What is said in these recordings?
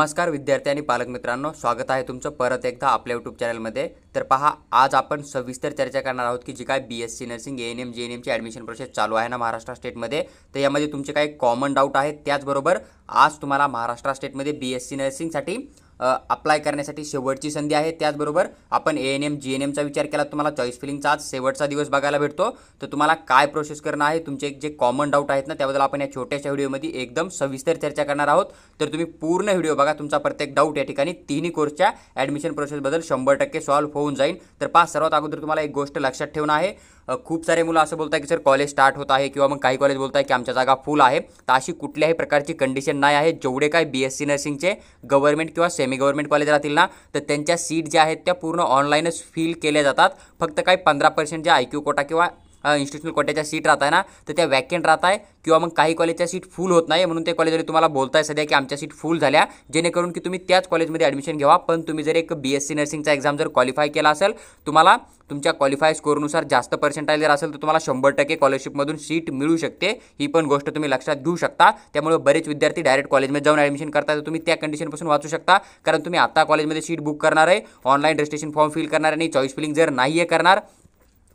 नमस्कार विद्यार्थी आणि पालक मित्रांनो, स्वागत आहे तुमचं परत एकदा आपल्या यूट्यूब चॅनलमध्ये। तर पहा, आज आपण सविस्तर चर्चा करणार आहोत की जी काय बीएससी नर्सिंग एएनएम जेएनएमची ॲडमिशन प्रोसेस चालू आहे ना महाराष्ट्र स्टेटमध्ये, तर यामध्ये तुमचे काही कॉमन डाऊट आहेत। त्याचबरोबर आज तुम्हाला महाराष्ट्र स्टेटमध्ये बीएससी नर्सिंगसाठी अप्लाय करण्यासाठी शेवटची संधी आहे। त्याचबरोबर आपण एएनएम जीएनएमचा विचार केला, तुम्हाला चॉईस फिलिंगचा आज शेवटचा दिवस बघायला भेटतो। तर तुम्हाला काय प्रोसेस करणं आहे, तुमचे जे कॉमन डाऊट आहेत ना त्याबद्दल आपण या छोट्याशा व्हिडिओमध्ये एकदम सविस्तर चर्चा करणार आहोत। तर तुम्ही पूर्ण व्हिडिओ बघा, तुमचा प्रत्येक डाऊट या ठिकाणी तिन्ही कोर्सच्या ॲडमिशन प्रोसेसबद्दल 100% सॉल्व्ह होऊन जाईल। तर सर्वात अगोदर तुम्हाला एक गोष्ट लक्षात ठेवणं आहे, खूप सारे मुलं असं बोलतात की सर कॉलेज स्टार्ट होत आहे किंवा मग काही कॉलेज बोलतात की आमच्या जागा फुल आहे। तर अशी कुठल्याही प्रकारची कंडिशन नाही आहे। जेवढे काय बीएससी नर्सिंगचे गव्हर्नमेंट किंवा सेमी गव्हर्नमेंट कॉलेज राहतील ना, तर त्यांच्या सीट ज्या आहेत त्या पूर्ण ऑनलाईनच फिल केल्या जातात। फक्त काही 15% जे आयक्यू कोटा किंवा इन्स्टिट्यूशनल कोट्याच्या सीट राहत आहे ना, तर त्या वॅकेंट राहत आहे किंवा मग काही कॉलेजच्या सीट फुल होत नाही, म्हणून ते कॉलेजवाले तुम्हाला बोलताय सध्या की आमच्या सीट फुल झाल्या, जेणेकरून की तुम्ही त्याच कॉलेजमध्ये ॲडमिशन घ्यावा। पण तुम्ही जर एक बीएससी नर्सिंगचा एक्झाम जर क्वालिफाय केला असेल, तुम्हाला तुमच्या क्वालिफाय स्कोरनुसार जास्त पर्सेंटाइल जर असेल तर तुम्हाला 100% स्कॉलरशिपमधून सीट मिळू शकते। ही पण गोष्ट तुम्ही लक्षात घेऊ शकता। त्यामुळे बरेच विद्यार्थी डायरेक्ट कॉलेजमध्ये जाऊन ॲडमिशन करतात, तर तुम्ही त्या कंडिशनपासून वाचू शकता। कारण तुम्ही आता कॉलेजमध्ये सीट बुक करणार आहे, ऑनलाईन रजिस्ट्रेशन फॉर्म फिल करणार आणि चॉईस फिलिंग जर नाही आहे करणार,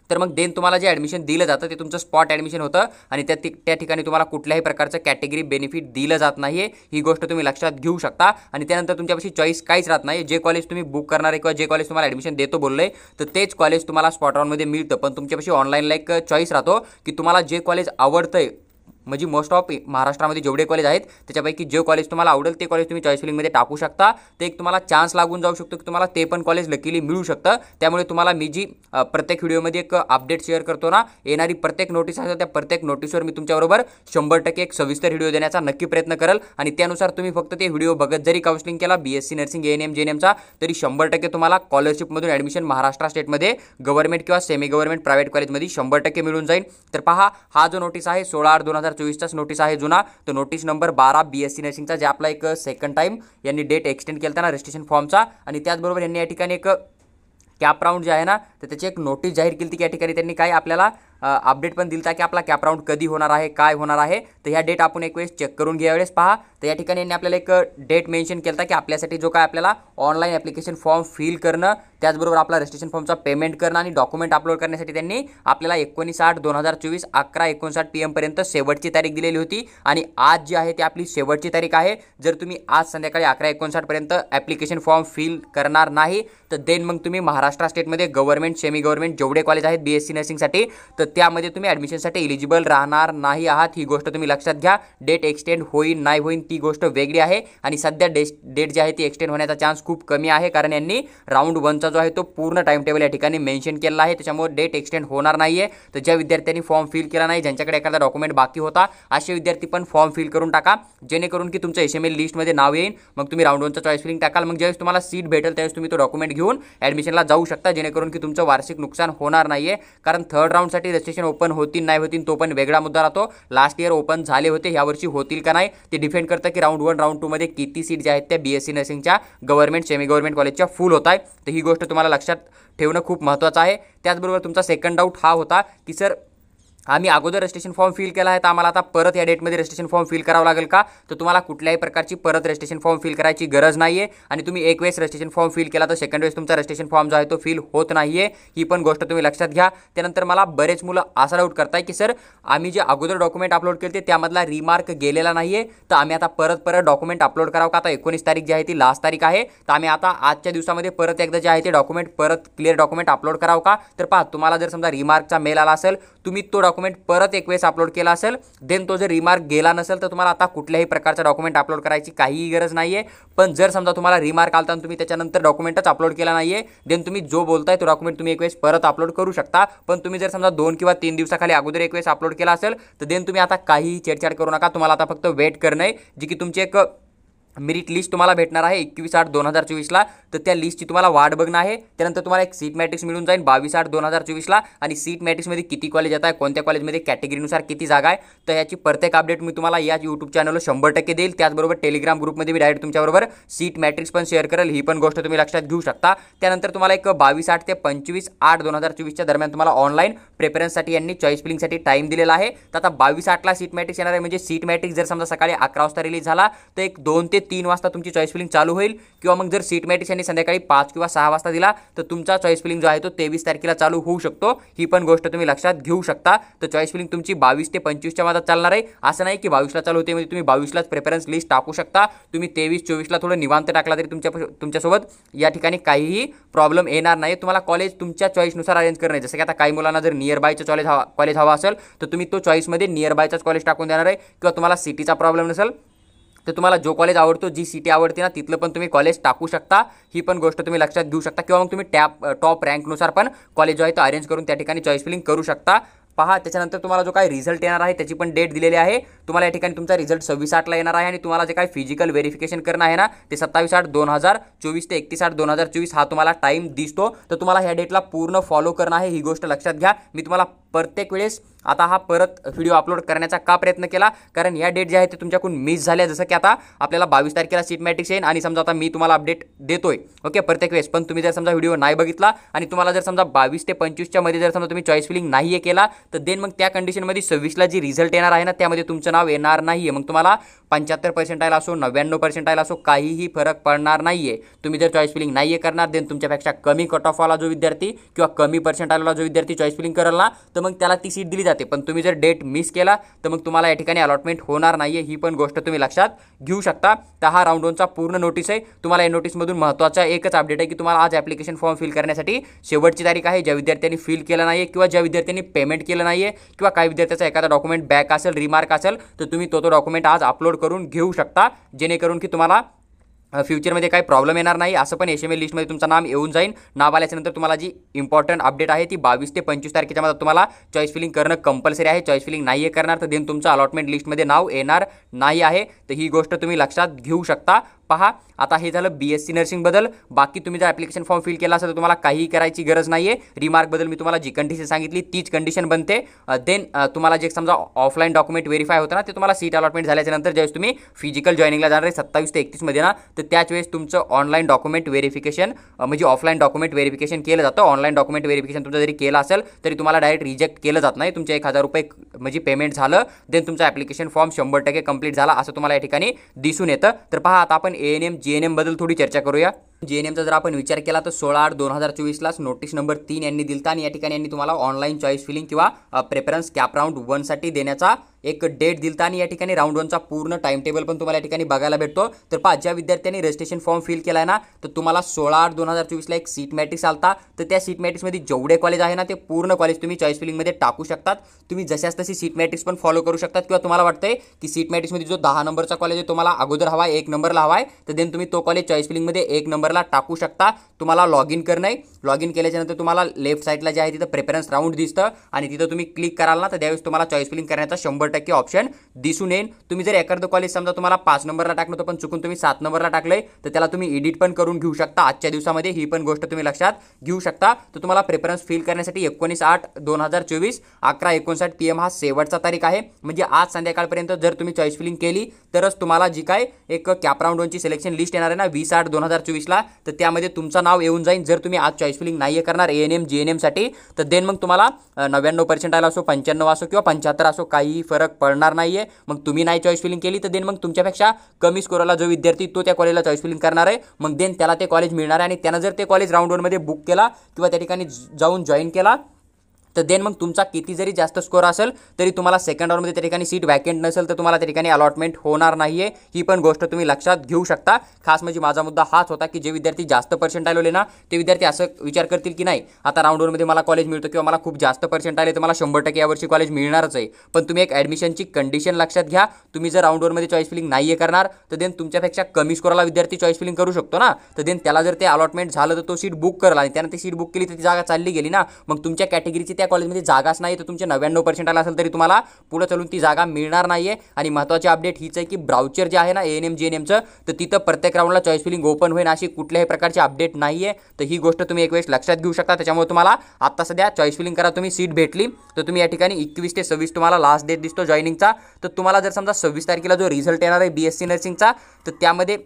तर मग देन तुम्हाला जे ॲडमिशन दिलं जातं ते तुमचं स्पॉट ॲडमिशन होतं आणि त्या ठिकाणी तुम्हाला कुठल्याही प्रकारचं कॅटेगरी बेनिफिट दिलं जात नाही आहे। ही गोष्ट तुम्ही लक्षात घेऊ शकता। आणि त्यानंतर तुमच्यापाशी चॉईस काहीच राहत नाही। जे कॉलेज तुम्ही बुक करणार आहे किंवा जे कॉलेज तुम्हाला ॲडमिशन देतो बोलले, तर तेच कॉलेज तुम्हाला स्पॉट राऊंडमध्ये मिळतं। पण तुमच्यापाशी ऑनलाईनला एक चॉईस राहतो की तुम्हाला जे कॉलेज आवडतंय, म्हणजे मोस्ट ऑफ महाराष्ट्रामध्ये जेवढे कॉलेज आहेत त्याच्यापैकी जे कॉलेज तुम्हाला आवडेल ते कॉलेज तुम्ही चॉईस फिलिंगमध्ये टाकू शकता। ते एक तुम्हाला चान्स लागून जाऊ शकतो की तुम्हाला ते पण कॉलेज लकीली मिळू शकतं। त्यामुळे तुम्हाला मी जी प्रत्येक व्हिडिओमध्ये एक अपडेट शेअर करतो ना, येणारी प्रत्येक नोटीस आहे त्या प्रत्येक नोटीसवर मी तुमच्याबरोबर 100% एक सविस्तर व्हिडिओ देण्याचा नक्की प्रयत्न करेल। आणि त्यानुसार तुम्ही फक्त ते व्हिडिओ बघत जरी काउन्सिलिंग केला बीएससी नर्सिंग एएनएम जेएनएमचा, तरी 100% तुम्हाला स्कॉलरशिपमधून ॲडमिशन महाराष्ट्र स्टेटमध्ये गव्हर्नमेंट किंवा सेमी गव्हर्नमेंट प्रायव्हेट कॉलेजमध्ये 100% मिळून जाईल। तर पहा, हा जो नोटीस आहे 16/8/2024चा नोटीस आहे जुना, तो नोटीस नंबर 12 बीएससी नर्सिंगचा, जे आपला एक सेकंड टाइम यांनी डेट एक्सटेंड केला ना रजिस्ट्रेशन फॉर्मचा। आणि त्याचबरोबर यांनी या ठिकाणी एक कॅप राऊंड जे आहे ना, तर त्याची एक नोटीस जाहीर केली होती की या ठिकाणी त्यांनी काय आपल्याला अपडेट पण दिलता की आपला कॅप राऊंड कधी होणार आहे, काय होणार आहे। तर ह्या डेट आपण एक वेळेस चेक करून घ्या। वेळेस पहा, तर या ठिकाणी यांनी आपल्याला एक डेट मेन्शन केला की आपल्यासाठी जो काय आपल्याला ऑनलाईन ॲप्लिकेशन फॉर्म फिल करणं, त्याचबरोबर आपला रजिस्ट्रेशन फॉर्मचा पेमेंट करणं आणि डॉक्युमेंट अपलोड करण्यासाठी त्यांनी आपल्याला 19/8/2024 11:59 PM पर्यंत शेवटची तारीख दिलेली होती। आणि आज जी आहे ती आपली शेवटची तारीख आहे। जर तुम्ही आज संध्याकाळी 11:59 पर्यंत ॲप्लिकेशन फॉर्म फिल करणार नाही, तर देन मग तुम्ही महाराष्ट्र स्टेटमध्ये गव्हर्नमेंट सेमी गव्हर्नमेंट जेवढे कॉलेज आहेत बीएससी नर्सिंगसाठी, तर त्यामध्ये तुम्ही ॲडमिशनसाठी एलिजिबल राहणार नाही आहात। ही गोष्ट तुम्ही लक्षात घ्या। डेट एक्सटेंड होईल नाही होईल ती गोष्ट वेगळी आहे। आणि सध्या डेट जी आहे ती एक्सटेंड होण्याचा चान्स खूप कमी आहे, कारण यांनी राऊंड 1चा जो आहे तो पूर्ण टाइम टेबल या ठिकाणी मेन्शन केला आहे। त्याच्यामुळे डेट एक्सटेंड होणार नाही आहे। तर ज्या विद्यार्थ्यांनी फॉर्म फिल केला नाही, ज्यांच्याकडे एखादा डॉक्युमेंट बाकी होता, असे विद्यार्थी पण फॉर्म फिल करून टाका, जेणेकरून की तुमचं एसएमएल लिस्टमध्ये नाव येईल। मग तुम्ही राऊंड 1चा चॉईस फिलिंग टाकाल, मग ज्यावेळेस तुम्हाला सीट भेटेल त्यावेळेस तुम्ही तो डॉक्युमेंट घेऊन ॲडमिशनला जाऊ शकता, जेणेकरून की तुमचं वार्षिक नुकसान होणार नाही आहे। कारण थर्ड राऊंडसाठी रजिस्ट्रेशन ओपन होतील नाही होतील तो पण वेगळा मुद्दा राहतो। लास्ट इयर ओपन झाले होते, यावर्षी होतील का नाही ते डिपेंड करतं की राऊंड 1 राऊंड 2 मध्ये किती सीट ज्या आहेत त्या बीएससी नर्सिंगच्या गव्हर्नमेंट सेमी गव्हर्नमेंट कॉलेजच्या फुल होत आहे। तर ही गोष्ट तुम्हाला लक्षात ठेवणं खूप महत्त्वाचं आहे। त्याचबरोबर तुमचा सेकंड डाऊट हा होता की सर आम्ही अगोदर रजिस्ट्रेशन फॉर्म फिल केला आहे, तर आम्हाला आता परत या डेटमध्ये रजिस्ट्रेशन फॉर्म फिल करावं लागेल का? तर तुम्हाला कुठल्याही प्रकारची परत रजिस्ट्रेशन फॉर्म फिल करायची गरज नाही आहे। आणि तुम्ही एक वेळेस रजिस्ट्रेशन फॉर्म फिल केला तर सेकंड वेळेस तुमचा रजिस्ट्रेशन फॉर्म जो आहे तो फिल होत नाही आहे। ही पण गोष्ट तुम्ही लक्षात घ्या। त्यानंतर मला बरेच मुलं असा डाऊट करताय की सर आम्ही जे अगोदर डॉक्युमेंट अपलोड केले त्यामधला रिमार्क गेलेला नाही आहे, तर आम्ही आता परत डॉक्युमेंट अपलोड करावं का? आता 19 तारीख जी आहे ती लास्ट तारीख आहे, तर आम्ही आता आजच्या दिवसामध्ये परत एकदा जे आहे ते डॉक्युमेंट परत क्लिअर डॉक्युमेंट अपलोड करावं का? तर पहा, तुम्हाला जर समजा रिमार्कचा मेल आला असेल, तुम्ही तो डॉक्युमेंट परत एक अपलोड केला असेल, देन तो जर रिमार्क गेला नसेल, तर तुम्हाला आता कुठल्याही प्रकारचा डॉक्युमेंट अपलोड करायची काहीही गरज नाहीये। पण जर समजा तुम्हाला रिमार्क आलता आणि तुम्ही त्याच्यानंतर डॉक्युमेंटच अपलोड केला नाहीये, देन तुम्ही जो बोलताय तो डॉक्युमेंट तुम्ही एक वेळेस परत अपलोड करू शकता। पण तुम्ही जर समजा 2 किंवा 3 दिवसाखाली अगोदर एक वेळेस अपलोड केला असेल, तर देन तुम्ही आता काही छेडछाड करू नका। तुम्हाला आता फक्त वेट करणं आहे, जी की तुमची एक मेरिट लिस्ट तुम्हाला भेटणार आहे 21/8/2024ला, तर त्या लिस्टची तुम्हाला वाट बघणं आहे। त्यानंतर तुम्हाला एक सीट मॅट्रिक्स मिळून जाईल 22/8/2024ला, आणि सीट मॅट्रिक्समध्ये किती कॉलेज येत आहे, कोणत्या कॉलेजमध्ये कॅटेगरीनुसार किती जागा आहे, तर याची प्रत्येक अपडेट मी तुम्हाला या यूट्यूब चॅनलवर 100% देईल। त्याचबरोबर टेलिग्राम ग्रुपमध्ये मी डायरेक्ट तुमच्याबरोबर सीट मॅट्रिक्स पण शेअर करेल, ही पण गोष्ट तुम्ही लक्षात घेऊ शकता। त्यानंतर तुम्हाला एक 22/8 ते 25/8/2024च्या दरम्यान तुम्हाला ऑनलाईन प्रेफरन्ससाठी यांनी चॉईस फिलिंगसाठी टाइम दिलेला आहे। तर आता 22/8ला सीट मॅट्रिक्स येणार आहे, म्हणजे सीट मॅट्रिक्स जर समजा सकाळी 11 वाजता रिलीज झाला, तर एक 2 ते 3 वाजता तुमची चॉईस फिलिंग चालू होईल किंवा मग जर सीट मॅट्रिक्स यांनी संध्याकाळी 5 किंवा 6 वाजता दिला तर तुमचा चॉईस फिलिंग जो आहे तो 23 तारखेला चालू होऊ शकतो. ही पण गोष्ट तुम्ही लक्षात घेऊ शकता. तर चॉईस फिलिंग तुमची 22 ते 25च्या मधात चालणार आहे. असं नाही की 22ला चालू होते म्हणजे तुम्ही 22लाच प्रेफरन्स लिस्ट टाकू शकता. तुम्ही 23-24ला थोडं निवांत टाकला तरी तुमच्यासोबत या ठिकाणी काहीही प्रॉब्लेम येणार नाही. तुम्हाला कॉलेज तुमच्या चॉईसनुसार अरेंज करणे. जसं की आता काही मुलांना जर नियर बायचं कॉलेज हवा असेल तर तुम्ही तो चॉईसमध्ये नियर बायचाच कॉलेज टाकून देणार आहे. किंवा तुम्हाला सिटीचा प्रॉब्लेम नसेल तर तुम्हाला जो कॉलेज आवडतो, जी सिटी आवडते ना, तिथलं पण तुम्ही कॉलेज टाकू शकता. ही पण गोष्ट तुम्ही लक्षात घेऊ शकता. किंवा मग तुम्ही टॉप रँकनुसार पण कॉलेज जो आहे तो अरेंज करून त्या ठिकाणी चॉईस फिलिंग करू शकता. पहा, त्याच्यानंतर तुम्हाला जो काही रिझल्ट येणार आहे त्याची पण डेट दिलेली आहे. तुम्हाला या ठिकाणी तुमचा रिझल्ट 26/8ला येणार आहे आणि तुम्हाला जे काही फिजिकल व्हेरिफिकेशन करणं आहे ना ते 27/8/2024 ते 31/8/2024 हा तुम्हाला टाईम दिसतो. तर तुम्हाला ह्या डेटला पूर्ण फॉलो करणं आहे. ही गोष्ट लक्षात घ्या. मी तुम्हाला प्रत्येक वेळेस आता हा परत व्हिडिओ अपलोड करण्याचा का प्रयत्न केला, कारण या डेट जे आहे ते तुमच्याकडून मिस झाल्या. जसं की आता आपल्याला 22 तारखेला सीट मॅट्रिक्स येईल आणि समजा आता मी तुम्हाला अपडेट देतोय ओके प्रत्येक वेळेस, पण तुम्ही जर समजा व्हिडिओ नाही बघितला आणि तुम्हाला जर समजा 22 ते 25च्या मध्ये जर समजा तुम्ही चॉईस फिलिंग नाहीये केला तर देन मग त्या कंडिशनमध्ये 26ला जी रिझल्ट येणार आहे ना त्यामध्ये तुमचं नाव येणार नाहीये. मग तुम्हाला 75% असो 99% असो काहीही फरक पडणार नाहीये. तुम्ही जर चॉईस फिलिंग नाहीये करणार देन तुमच्यापेक्षा कमी कट ऑफ वाला जो विद्यार्थी किंवा कमी पर्सेंटाईलवाला जो विद्यार्थी चॉईस फिलिंग करेल ना तर मग त्याला ती सीट दिली जाते. पण तुम्ही जर डेट मिस केला तर मग तुम्हाला या ठिकाणी अलॉटमेंट होणार नाहीये. ही पण गोष्ट तुम्ही लक्षात घेऊ शकता. तर हा राऊंड 2चा पूर्ण नोटीस आहे. तुम्हाला या नोटीसमधून महत्त्वाचा एकच अपडेट आहे की तुम्हाला आज ॲप्लिकेशन फॉर्म फिल करण्यासाठी शेवटची तारीख आहे. ज्या विद्यार्थ्यांनी फिल केलं नाहीये किंवा ज्या विद्यार्थ्यांनी पेमेंट केलं नाहीये किंवा काही विद्यार्थ्याचा एखादा डॉक्युमेंट बॅक असेल, रिमार्क असेल तर तुम्ही तो डॉक्युमेंट आज अपलोड करून घेऊ शकता, जेणेकरून की तुम्हाला फ्युचरमध्ये काही प्रॉब्लेम येणार नाही. असं पण HML लिस्टमध्ये तुमचं नाम येऊन जाईल. नाव आल्याच्यानंतर तुम्हाला जी इम्पॉर्टंट अपडेट आहे ती 22 ते 25 तारखेच्या मध्ये तुम्हाला चॉईस फिलिंग करणं कंपल्सरी आहे. चॉईस फिलिंग नाही करणार तर देन तुमचं अलॉटमेंट लिस्टमध्ये नाव येणार नाही आहे. तर ही गोष्ट तुम्ही लक्षात घेऊ शकता. पहा, आता हे झालं BSc नर्सिंग बद्दल. बाकी तुम्ही जर ॲप्लिकेशन फॉर्म फिल केला असेल तर तुम्हाला काही करायची गरज नाही आहे. रिमार्क बद्दल मी तुम्हाला जी कंडिशन सांगितली तीच कंडिशन बनते. देन तुम्हाला जे समजा ऑफलाईन डॉक्युमेंट व्हेरीफाय होतं ना ते तुम्हाला सीट अलॉटमेंट झाल्याच्यानंतर ज्यावेळेस तुम्ही फिजिकल जॉईनिंगला जाणार आहे 27 ते 31 मध्ये ना तर त्याच वेळेस तुमचं ऑनलाईन डॉक्युमेंट व्हेरिफिकेशन म्हणजे ऑफलाईन डॉक्युमेंट व्हेरिफिकेशन केलं जातं. ऑनलाईन डॉक्युमेंट व्हेरिफिकेशन तुमचं जरी केलं असेल तरी तुम्हाला डायरेक्ट रिजेक्ट केलं जात नाही. तुमचे 1000 रुपये म्हणजे पेमेंट झालं देन तुमचा ॲप्लिकेशन फॉर्म 100% कंप्लीट झाला असं तुम्हाला या ठिकाणी दिसून येतं. तर पहा, आता आपण ANM GNM बद्दल थोडी चर्चा करूया. GNMचा जर आपण विचार केला तर 16/8/2024लाच नोटीस नंबर 3 यांनी दिलता आणि या ठिकाणी यांनी तुम्हाला ऑनलाईन चॉईस फिलिंग किंवा प्रेफरन्स कॅप राऊंड 1 साठी देण्याचा एक डेट दिलता आणि या ठिकाणी राऊंड 1चा पूर्ण टाइम टेबल पण तुम्हाला या ठिकाणी बघायला भेटतो. तर पहा, ज्या विद्यार्थ्यांनी रजिस्ट्रेशन फॉर्म फिल केला आहे ना तर तुम्हाला 16/8/2024ला एक सीट मॅट्रिक्स आलता. तर त्या सीट मॅट्रिक्समध्ये जेवढे कॉलेज आहे ना ते पूर्ण कॉलेज तुम्ही चॉईस फिलिंगमध्ये टाकू शकतात. तुम्ही जशाच तशी सीट मॅट्रिक्स पण फॉलो करू शकतात किंवा तुम्हाला वाटतंय की सीट मॅट्रिक्समध्ये जो 10 नंबरचा कॉलेज आहे तुम्हाला अगोदर हवा आहे 1 नंबरला हवा आहे तर देन तुम्ही तो कॉलेज चॉईस फिलिंगमध्ये 1 नंबरला टाकू शकता. तुम्हाला लॉग इन करणं आहे. लॉग इन केल्याच्यानंतर तुम्हाला लेफ्ट साईडला जे आहे तिथं प्रेफरन्स राऊंड दिसतं आणि तिथं तुम्ही क्लिक कराल ना तर त्यावेळेस तुम्हाला चॉईस फिलिंग करण्याचा 100% ऑप्शन दिसून येईल. तुम्ही जर एखादं कॉलेज समजा तुम्हाला 5 नंबरला टाकलं होतं पण चुकून तुम्ही 7 नंबरला टाकलंय तर त्याला तुम्ही एडिट पण करून घेऊ शकता आजच्या दिवसामध्ये. ही पण गोष्ट तुम्ही लक्षात घेऊ शकता. तर तुम्हाला प्रेफरन्स फिल करण्यासाठी 19/8/2024 11:59 PM हा शेवटचा तारीख आहे. म्हणजे आज संध्याकाळपर्यंत जर तुम्ही चॉईस फिलिंग केली तरच तुम्हाला जी काय एक कॅप राऊंड 1ची सिलेक्शन लिस्ट येणार आहे ना 20/8/2024ला तर त्यामध्ये तुमचं नाव येऊन जाईल. जर तुम्ही आज चॉईस फिलिंग नाही करणार ANM GNM साठी तर देन मग तुम्हाला 99% असो 95 असो किंवा 75 असो काही फरक पडणार नाहीये. मग तुम्ही नाही चॉईस फिलिंग केली तर देन मग तुमच्यापेक्षा कमी स्कोरला जो विद्यार्थी तो त्या कॉलेजला चॉईस फिलिंग करणार आहे मग देन त्याला ते कॉलेज मिळणार आहे आणि त्यानं जर ते कॉलेज राऊंड 1 मध्ये बुक केला किंवा त्या ठिकाणी जाऊन जॉईन केला तर देन मग तुमचा किती जरी जास्त स्कोर असेल तरी तुम्हाला सेकंड राऊंडमध्ये त्या ठिकाणी सीट वॅकेंट नसेल तर तुम्हाला त्या ठिकाणी अलॉटमेंट होणार नाहीये. ही पण गोष्ट तुम्ही लक्षात घेऊ शकता. खास म्हणजे माझा मुद्दा हाच होता की जे विद्यार्थी जास्त पर्सेंटाईल आले ना ते विद्यार्थी असं विचार करतील की नाही आता राऊंड 1 मध्ये मला कॉलेज मिळतो किंवा मला खूप जास्त पर्सेंटाईल आहे तर मला 100% यावर्षी कॉलेज मिळणारच आहे. पण तुम्ही एक ॲडमिशनची कंडिशन लक्षात घ्या. तुम्ही जर राऊंड 1 मध्ये चॉईस फिलिंग नाहीये करणार तर देन तुमच्यापेक्षा कमी स्कोरला विद्यार्थी चॉईस फिलिंग करू शकतो ना तर देन त्याला जर ते अलॉटमेंट झालं तर तो सीट बुक करेल आणि त्यानं ती सीट बुक केली तर ती जागा चालली गेली ना. मग तुमच्या कॅटेगरीची त्या कॉलेजमध्ये जागाच नाही तर तुमचे 99% आला असेल तरी तुम्हाला पुढे चालून ती जागा मिळणार नाहीये. आणि महत्त्वाची अपडेट हीच आहे की ब्राउचर जे आहे ना ANM GNMचं तर तिथं प्रत्येक राऊंडला चॉईस फिलिंग ओपन होईल अशी कुठल्याही प्रकारची अपडेट नाहीये. तर ही गोष्ट तुम्ही एक वेळेस लक्षात घेऊ शकता. त्याच्यामुळे तुम्हाला आता सध्या चॉईस फिलिंग करा. तुम्ही सीट भेटली तर तुम्ही या ठिकाणी 21 ते 26 तुम्हाला लास्ट डेट दिसतो जॉईनिंगचा. तर तुम्हाला जर समजा 26 तारखेला जो रिझल्ट येणार आहे BSc नर्सिंगचा तर त्यामध्ये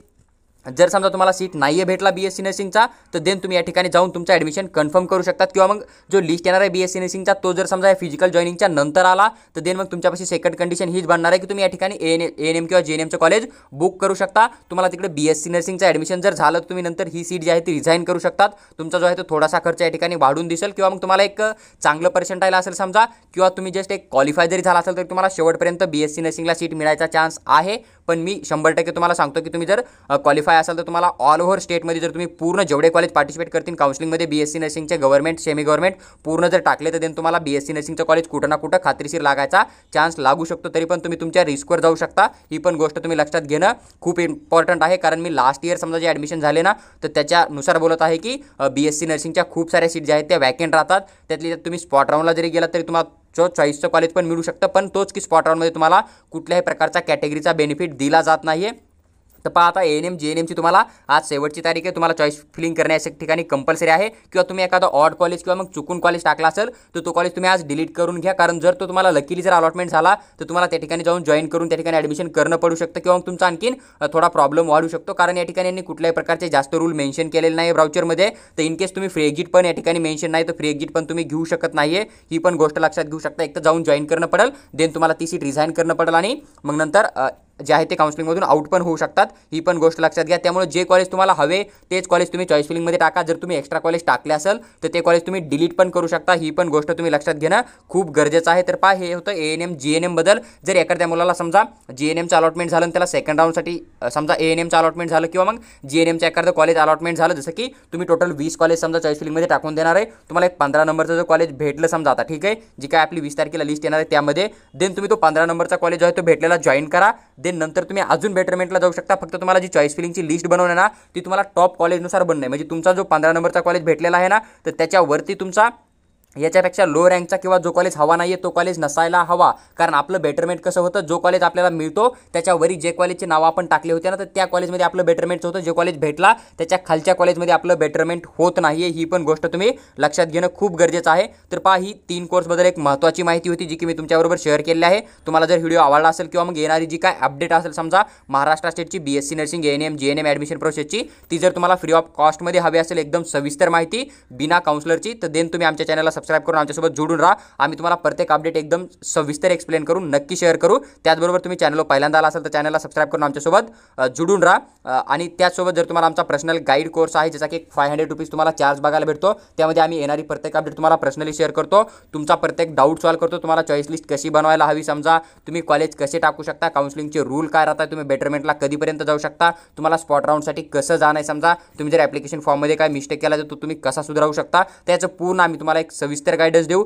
जर समजा तुम्हाला सीट नाही आहे भेटला BSc नर्सिंगचा, तर देन तुम्ही या ठिकाणी जाऊन तुमचं ॲडमिशन कन्फर्म करू शकतात, किंवा मग जो लिस्ट येणार आहे BSc नर्सिंगचा तो जर समजा फिजिकल जॉईनिंगच्या नंतर आला, तर देन मग तुमच्यापाशी सेकंड कंडिशन हीच बनणार आहे की तुम्ही या ठिकाणी ANM किंवा JNMचं कॉलेज बुक करू शकता. तुम्हाला तिकडे BSc नर्सिंगचं ॲडमिशन जर झालं, तुम्ही नंतर ही सीट जी आहे ती रिझाईन करू शकतात. तुमचा जो आहे तो थोडासा खर्च या ठिकाणी वाढून दिसेल, किंवा मग तुम्हाला एक चांगलं पर्सेंटाईल असेल समजा, किंवा तुम्ही जस्ट एक क्वालिफाय जरी झाला असेल, तर तुम्हाला शेवटपर्यंत BSc नर्सिंगला सीट मिळायचा चान्स आहे. पण मी 100% तुम्हाला सांगतो की तुम्ही जर क्वालिफाय असाल, तर तुम्हाला ऑल ओव्हर स्टेटमध्ये जर तुम्ही पूर्ण जेवढे कॉलेज पार्टिसिपेट करतील काउन्सिलिंगमध्ये BSc नर्सिंगचे गव्हर्नमेंट सेमी गव्हर्नमेंट पूर्ण जर टाकले, तर देन तुम्हाला BSc नर्सिंगचं कॉलेज कुठं ना कुठं खात्रीशीर लागायचा चान्स लागू शकतो. तरी पण तुम्ही तुमच्या रिस्कवर जाऊ शकता. ही पण गोष्ट तुम्ही लक्षात घेणं खूप इम्पॉर्टंट आहे, कारण मी लास्ट इयर समजा जे ॲडमिशन झाले ना, तर त्याच्यानुसार बोलत आहे की BSc नर्सिंगच्या खूप साऱ्या सीट ज्या आहेत त्या वॅकेंट राहतात. त्यातली तुम्ही स्पॉट राऊंडला जरी गेलात तरी तुम्हाला चॉईसचं कॉलेज पण मिळू शकतं, पण तोच की स्पॉट राऊंडमध्ये तुम्हाला कुठल्याही प्रकारचा कॅटेगरीचा बेनिफिट दिला जात नाही आहे. तर पहा, आता ANM JNMची तुम्हाला आज शेवटची तारीख आहे. तुम्हाला चॉईस फिलिंग करण्याच्या ठिकाणी कंपल्सरी आहे, किंवा तुम्ही एखादा ऑड कॉलेज किंवा मग चुकून कॉलेज टाकला असेल, तर तो कॉलेज तुम्ही आज डिलीट करून घ्या. कारण जर तो तुम्हाला लकीली जर अलॉटमेंट झाला, तर तुम्हाला त्या ठिकाणी जाऊन जॉईन करून त्या ठिकाणी ॲडमिशन करणं पडू शकतं, किंवा मग तुमचा आणखीन थोडा प्रॉब्लेम वाढू शकतो. कारण या ठिकाणी यांनी कुठल्याही प्रकारचे जास्त रूल मेन्शन केलेले नाही ब्राउचरमध्ये. तर इन केस तुम्ही फ्री एक्झिट पण या ठिकाणी मेन्शन नाही, तर फ्री एक्झिट पण तुम्ही घेऊ शकत नाही आहे. ही पण गोष्ट लक्षात घेऊ शकता. एक तर जाऊन जॉईन करणं पडेल, देन तुम्हाला ती सीट रिझाईन करणं पडेल, आणि मग नंतर जे आहे ते काउन्सिलिंगमधून आउट पण होऊ शकतात. ही पण गोष्ट लक्षात घ्या. त्यामुळे जे कॉलेज तुम्हाला हवे तेच कॉलेज तुम्ही चॉईस फिलिंगमध्ये टाका. जर तुम्ही एक्स्ट्रा कॉलेज टाकले असेल, तर ते कॉलेज तुम्ही डिलीट पण करू शकता. ही पण गोष्ट तुम्ही लक्षात घेणं खूप गरजेचं आहे. तर पहा, हे होतं ANM JNM बद्दल. जर एखाद्या मुलाला समजा JNMचं अलॉटमेंट झालं आणि त्याला सेकंड राऊंडसाठी समजा ANMचं अलॉटमेंट झालं, किंवा मग JNMचं एखादं कॉलेज अलॉटमेंट झालं, जसं की तुम्ही टोटल 20 कॉलेज समजा चॉईस फिलिंगमध्ये टाकून देणार आहे, तुम्हाला एक 15 नंबरचं जो कॉलेज भेटलं समजा, आता ठीक आहे, जी काय आपली 20 तारखेला लिस्ट येणार आहे त्यामध्ये, देन तुम्ही तो 15 नंबरचा कॉलेज जो आहे तो भेटलेला जॉईन करा. देन नंतर तुम्ही अजून बेटरमेंटला जाऊ शकता. फक्त तुम्हाला जी चॉईस फिलिंगची लिस्ट बनवणार ना, ती तुम्हाला टॉप कॉलेजनुसार बनणे, म्हणजे तुमचा जो 15 नंबरचा कॉलेज भेटलेला आहे ना, तर त्याच्यावरती तुमचा याच्यापेक्षा लो रँकचा किंवा जो कॉलेज हवा नाही आहे तो कॉलेज नसायला हवा. कारण आपलं बेटरमेंट कसं होतं, जो कॉलेज आपल्याला मिळतो त्याच्यावरी जे कॉलेजचे नाव आपण टाकले होते ना, तर त्या कॉलेजमध्ये आपलं बेटरमेंट होतं. जे कॉलेज भेटला त्याच्या खालच्या कॉलेजमध्ये आपलं बेटरमेंट होत नाही आहे. ही पण गोष्ट तुम्ही लक्षात घेणं खूप गरजेचं आहे. तर पहा, ही 3 कोर्सबद्दल एक महत्त्वाची माहिती होती, जी की मी तुमच्याबरोबर शेअर केली आहे. तुम्हाला जर व्हिडिओ आवडला असेल, किंवा मग येणारी जी काय अपडेट असेल समजा महाराष्ट्र स्टेटची BSc nursing ANM JNM admission प्रोसेसची, ती जर तुम्हाला फ्री ऑफ कॉस्टमध्ये हवी असेल, एकदम सविस्तर माहिती बिना काउन्सलरची, तर देन तुम्ही आमच्या चॅनलला सबस्क्राईब करून आमच्यासोबत जुडून राहा. आम्ही तुम्हाला प्रत्येक अपडेट एकदम सविस्तर एक्सप्लेन करून नक्की शेअर करू. त्याचबरोबर तुम्ही चॅनलवर पहिल्यांदा आला असेल तर चॅनलला सबस्क्राईब करून आमच्यासोबत जुडून राहा. आणि त्याचसोबत जर तुम्हाला आमचा पर्सनल गाईड कोर्स आहे, ज्याचा की 500 रुपीज तुम्हाला चार्ज बघायला भेटतो, त्यामध्ये आम्ही येणारी प्रत्येक अपडेट तुम्हाला पर्सनली शेअर करतो. तुमचा प्रत्येक डाऊट सॉल्व्ह करतो. तुम्हाला चॉईस लिस्ट कशी बनवायला हवी समजा, तुम्ही कॉलेज कसे टाकू शकता, काउन्सिलिंगचे रूल काय राहतात, तुम्ही बेटरमेंटला कधीपर्यंत जाऊ शकता, तुम्हाला स्पॉट राऊंडसाठी कसं जाणं आहे समजा, तुम्ही जर ॲप्लिकेशन फॉर्ममध्ये काय मिस्टेक केला तर तो तुम्ही कसा सुधारू शकता, त्याचं पूर्ण आम्ही तुम्हाला एक सविस्तर गाईडन्स देऊ.